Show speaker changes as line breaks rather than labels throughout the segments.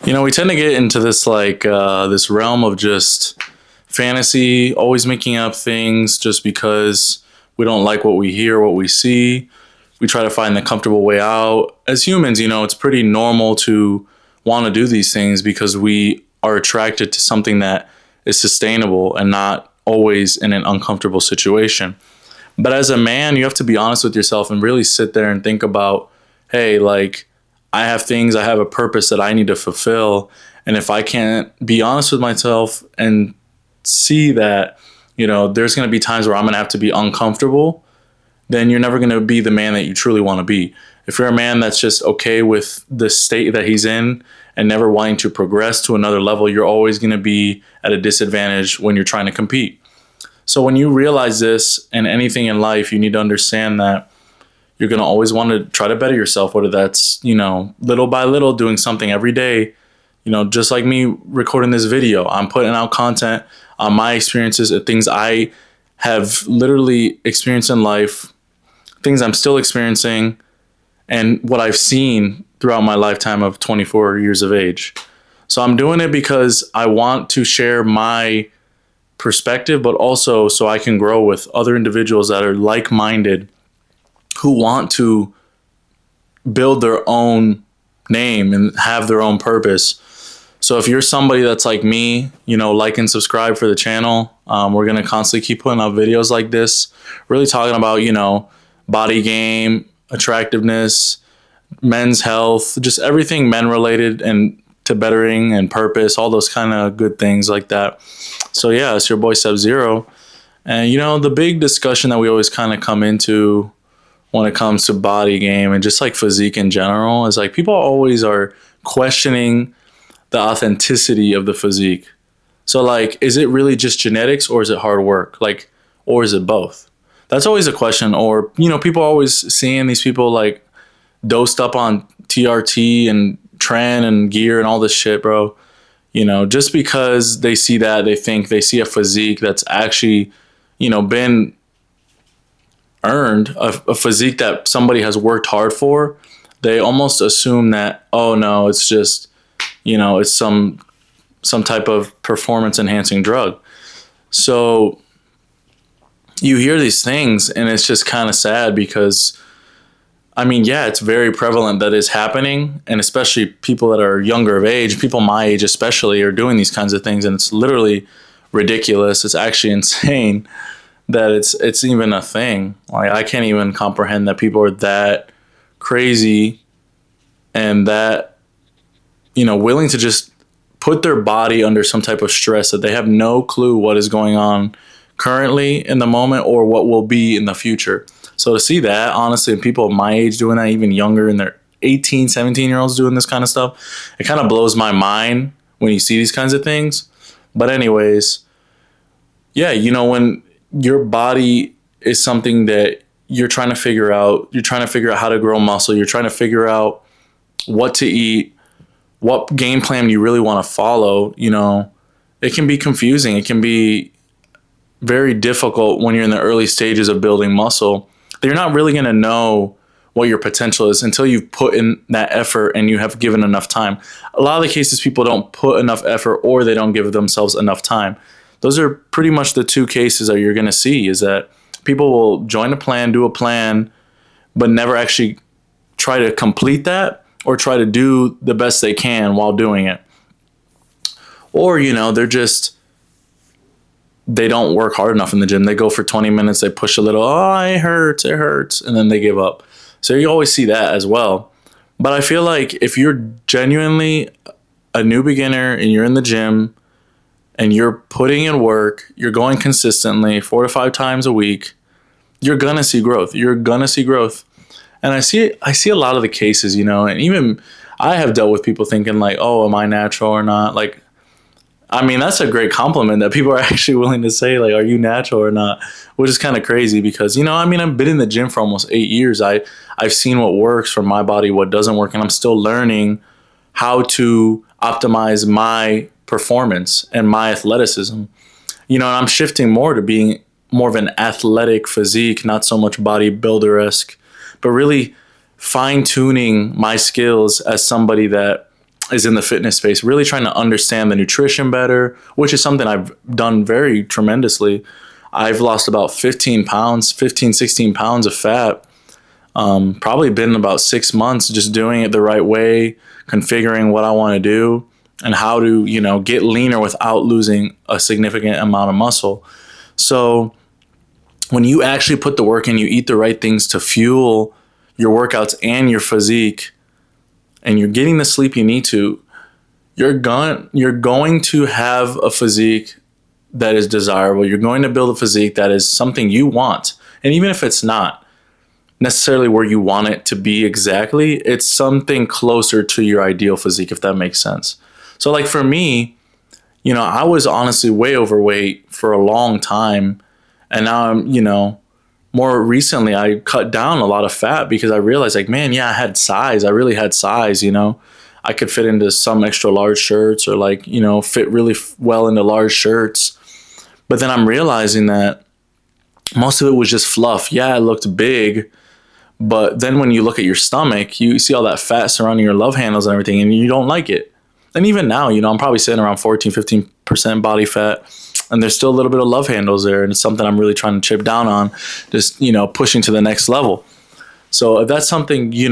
We tend to get into this this realm of just fantasy, always making up things just because we don't like what we hear, what we see. We try to find the comfortable way out. As humans, it's pretty normal to want to do these things because we are attracted to something that is sustainable and not always in an uncomfortable situation. But as a man, you have to be honest with yourself and really sit there and think about, hey, I have things, I have a purpose that I need to fulfill. And if I can't be honest with myself and see that, there's going to be times where I'm going to have to be uncomfortable, then you're never going to be the man that you truly want to be. If you're a man that's just okay with the state that he's in and never wanting to progress to another level, you're always going to be at a disadvantage when you're trying to compete. So when you realize this in anything in life, you need to understand that you're going to always want to try to better yourself, whether that's, little by little doing something every day. Just like me recording this video, I'm putting out content on my experiences and things I have literally experienced in life, things I'm still experiencing, and what I've seen throughout my lifetime of 24 years of age. So I'm doing it because I want to share my perspective, but also so I can grow with other individuals that are like-minded who want to build their own name and have their own purpose. So if you're somebody that's like me, like and subscribe for the channel. We're going to constantly keep putting out videos like this, really talking about, body game, attractiveness, men's health, just everything men related and to bettering and purpose, all those kind of good things like that. So yeah, it's your boy Sub-Zero. And the big discussion that we always kind of come into when it comes to body game and just like physique in general is people always are questioning the authenticity of the physique. So is it really just genetics or is it hard work? Or is it both? That's always a question. Or, people are always seeing these people dosed up on TRT and Tren and gear and all this shit, bro. Just because they see that, they think they see a physique that's actually, been earned, a physique that somebody has worked hard for. They almost assume that, oh no, it's just, it's some type of performance enhancing drug. So you hear these things and it's just kind of sad because yeah, it's very prevalent that is happening, and especially people that are younger of age, people my age especially, are doing these kinds of things, and it's literally ridiculous. It's actually insane that it's even a thing. I can't even comprehend that people are that crazy and that willing to just put their body under some type of stress that they have no clue what is going on currently in the moment or what will be in the future. So to see that, honestly, and people my age doing that, even younger, and they're 18, 17-year-olds doing this kind of stuff, it kind of blows my mind when you see these kinds of things. But anyways, yeah, when your body is something that you're trying to figure out, you're trying to figure out how to grow muscle, you're trying to figure out what to eat, what game plan you really want to follow, it can be confusing. It can be very difficult when you're in the early stages of building muscle. You're not really going to know what your potential is until you've put in that effort and you have given enough time. A lot of the cases, people don't put enough effort or they don't give themselves enough time. Those are pretty much the two cases that you're going to see, is that people will join a plan, do a plan, but never actually try to complete that or try to do the best they can while doing it. Or, they don't work hard enough in the gym. They go for 20 minutes, they push a little, oh, it hurts, and then they give up. So you always see that as well. But I feel like if you're genuinely a new beginner and you're in the gym and you're putting in work, you're going consistently 4 to 5 times a week, you're going to see growth. You're going to see growth. And I see a lot of the cases, and even I have dealt with people thinking oh, am I natural or not? That's a great compliment that people are actually willing to say, are you natural or not? Which is kind of crazy because, I've been in the gym for almost 8 years. I've seen what works for my body, what doesn't work, and I'm still learning how to optimize my performance and my athleticism. And I'm shifting more to being more of an athletic physique, not so much bodybuilder-esque, but really fine-tuning my skills as somebody that is in the fitness space, really trying to understand the nutrition better, which is something I've done very tremendously. I've lost about 15 pounds, 15, 16 pounds of fat. Probably been about 6 months just doing it the right way, configuring what I want to do and how to, get leaner without losing a significant amount of muscle. So when you actually put the work in, you eat the right things to fuel your workouts and your physique, and you're getting the sleep you need to, you're going to have a physique that is desirable. You're going to build a physique that is something you want. And even if it's not necessarily where you want it to be exactly, it's something closer to your ideal physique, if that makes sense. So like for me, I was honestly way overweight for a long time. And now I'm, more recently I cut down a lot of fat because I realized like, man, yeah, I had size. I really had size, I could fit into some extra large shirts or like, fit really well into large shirts. But then I'm realizing that most of it was just fluff. Yeah, it looked big. But then when you look at your stomach, you see all that fat surrounding your love handles and everything, and you don't like it. And even now, I'm probably sitting around 14, 15% body fat, and there's still a little bit of love handles there. And it's something I'm really trying to chip down on, just, pushing to the next level. So if that's something, you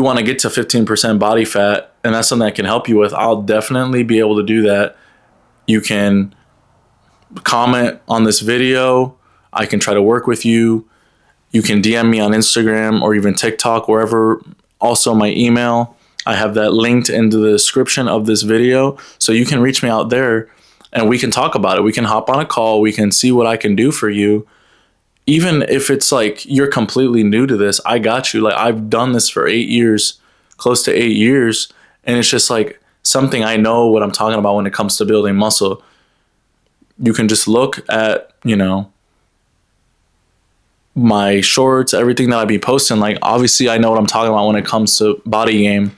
want to get to 15% body fat, and that's something I can help you with, I'll definitely be able to do that. You can comment on this video. I can try to work with you. You can DM me on Instagram or even TikTok, wherever. Also my email, I have that linked into the description of this video. So you can reach me out there and we can talk about it. We can hop on a call. We can see what I can do for you. Even if it's like you're completely new to this, I got you. Like I've done this for 8 years, close to 8 years. And it's just like something I know what I'm talking about when it comes to building muscle. You can just look at, my shorts, everything that I be posting. Like obviously I know what I'm talking about when it comes to body game.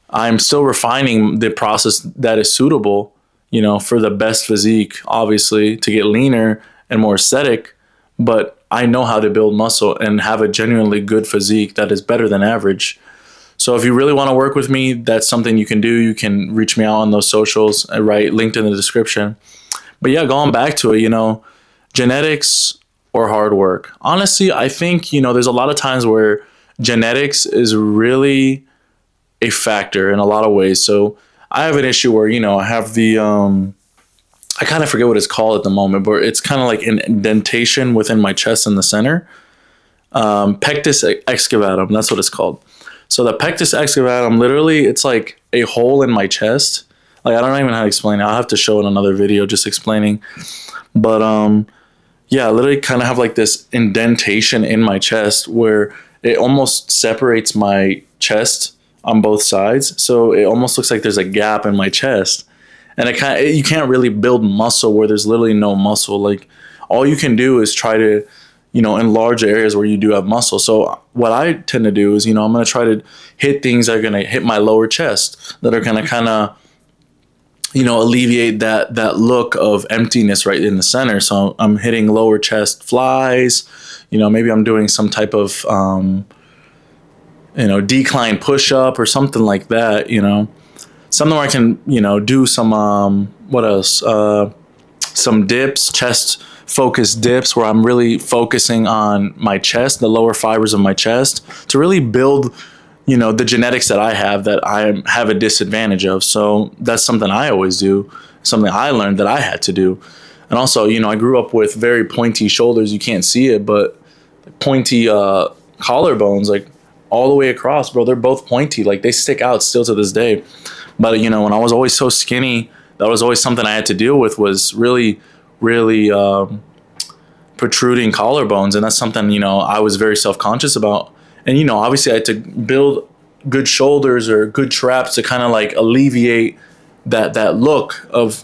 I'm still refining the process that is suitable, for the best physique, obviously, to get leaner and more aesthetic. But I know how to build muscle and have a genuinely good physique that is better than average. So if you really want to work with me, that's something you can do. You can reach me out on those socials, right? Linked in the description. But yeah, going back to it, genetics or hard work. Honestly, I think, there's a lot of times where genetics is really a factor in a lot of ways. So I have an issue where, I have the, I kind of forget what it's called at the moment, but it's kind of like an indentation within my chest in the center. Pectus excavatum, that's what it's called. So the pectus excavatum, literally, it's like a hole in my chest. Like, I don't even know how to explain it. I'll have to show in another video just explaining. But, yeah, I literally kind of have like this indentation in my chest where it almost separates my chest on both sides. So it almost looks like there's a gap in my chest. And you can't really build muscle where there's literally no muscle. Like all you can do is try to, enlarge the areas where you do have muscle. So what I tend to do is, I'm going to try to hit things that are going to hit my lower chest, that are going to kind of, alleviate that look of emptiness right in the center. So I'm hitting lower chest flies, maybe I'm doing some type of, decline push up or something like that, something where I can, do some, what else? Some dips, chest focused dips where I'm really focusing on my chest, the lower fibers of my chest to really build the genetics that I have that I have a disadvantage of. So that's something I always do, something I learned that I had to do. And also, I grew up with very pointy shoulders. You can't see it, but pointy collarbones, like all the way across, bro. They're both pointy. Like they stick out still to this day. But, when I was always so skinny, that was always something I had to deal with, was really, really protruding collarbones. And that's something, I was very self-conscious about. And, obviously I had to build good shoulders or good traps to kind of like alleviate that look of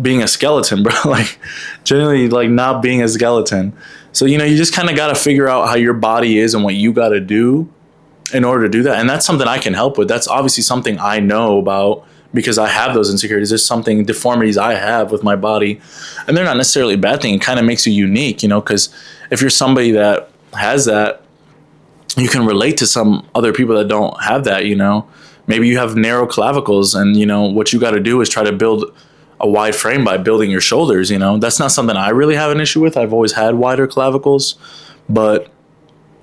being a skeleton, bro. Like generally like not being a skeleton. So, you just kind of got to figure out how your body is and what you got to do in order to do that. And that's something I can help with. That's obviously something I know about because I have those insecurities. There's something, deformities I have with my body, and they're not necessarily a bad thing. It kind of makes you unique, because if you're somebody that has that, you can relate to some other people that don't have that, Maybe you have narrow clavicles, and what you got to do is try to build a wide frame by building your shoulders. That's not something I really have an issue with. I've always had wider clavicles, but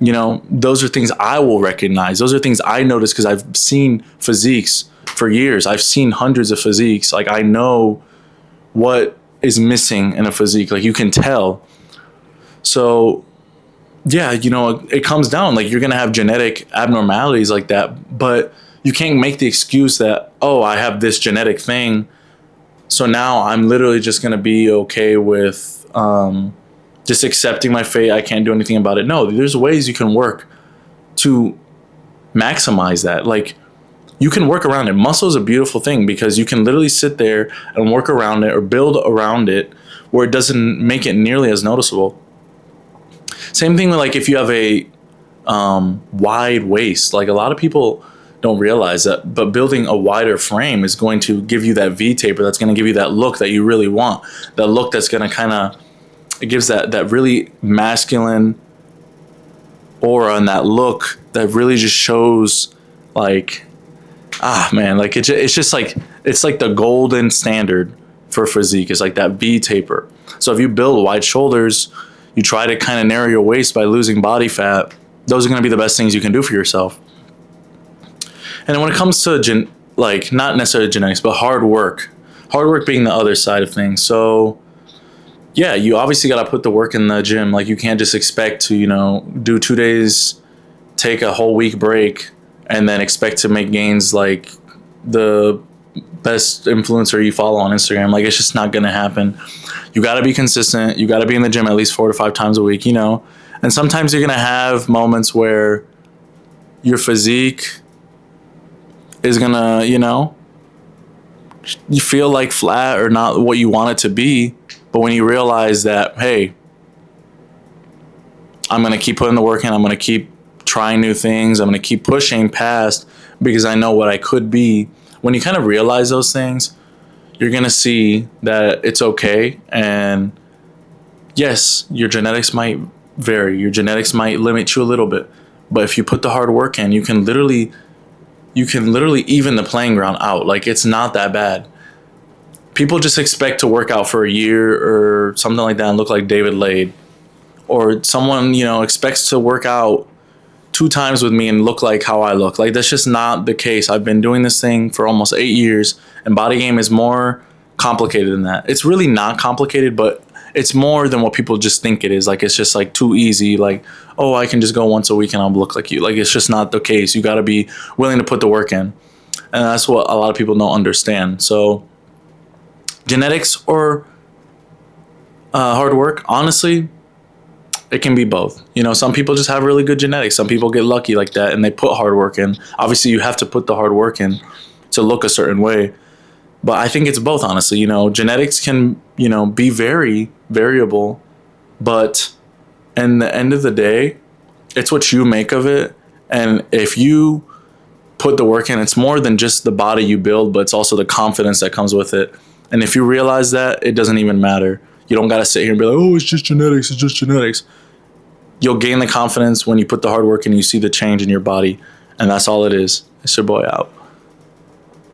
those are things I will recognize. Those are things I notice because I've seen physiques for years. I've seen hundreds of physiques. Like, I know what is missing in a physique. Like, you can tell. So yeah, it comes down, like, you're going to have genetic abnormalities like that, but you can't make the excuse that, oh, I have this genetic thing, so now I'm literally just going to be okay with just accepting my fate. I can't do anything about it. No, there's ways you can work to maximize that. Like, you can work around it. Muscle is a beautiful thing because you can literally sit there and work around it or build around it where it doesn't make it nearly as noticeable. Same thing with, like, if you have a wide waist. Like, a lot of people don't realize that, but building a wider frame is going to give you that V taper. That's going to give you that look that you really want. That look that's going to kind of, it gives that really masculine aura, and that look that really just shows, like, like, it's just like, it's like the golden standard for physique is like that V taper. So if you build wide shoulders, you try to kind of narrow your waist by losing body fat, those are going to be the best things you can do for yourself. And when it comes to not necessarily genetics, but hard work being the other side of things. So yeah, you obviously got to put the work in the gym. Like, you can't just expect to, do 2 days, take a whole week break, and then expect to make gains like the best influencer you follow on Instagram. Like, it's just not going to happen. You got to be consistent. You got to be in the gym at least 4 to 5 times a week, and sometimes you're going to have moments where your physique is going to, you feel like flat or not what you want it to be. But when you realize that, hey, I'm going to keep putting the work in, I'm going to keep trying new things, I'm going to keep pushing past because I know what I could be. When you kind of realize those things, you're going to see that it's okay. And yes, your genetics might vary. Your genetics might limit you a little bit. But if you put the hard work in, you can literally even the playing ground out. Like, it's not that bad. People just expect to work out for a year or something like that and look like David Lade. Or someone, expects to work out 2 times with me and look like how I look. Like, that's just not the case. I've been doing this thing for almost 8 years, and body game is more complicated than that. It's really not complicated, but it's more than what people just think it is. Like, it's just like too easy. Like, oh, I can just go once a week and I'll look like you. Like, it's just not the case. You got to be willing to put the work in. And that's what a lot of people don't understand. So genetics or hard work, honestly, it can be both. Some people just have really good genetics. Some people get lucky like that and they put hard work in. Obviously, you have to put the hard work in to look a certain way. But I think it's both, honestly. Genetics can, be very variable. But in the end of the day, it's what you make of it. And if you put the work in, it's more than just the body you build, but it's also the confidence that comes with it. And if you realize that, it doesn't even matter. You don't got to sit here and be like, oh, it's just genetics. It's just genetics. You'll gain the confidence when you put the hard work in and you see the change in your body. And that's all it is. It's your boy out.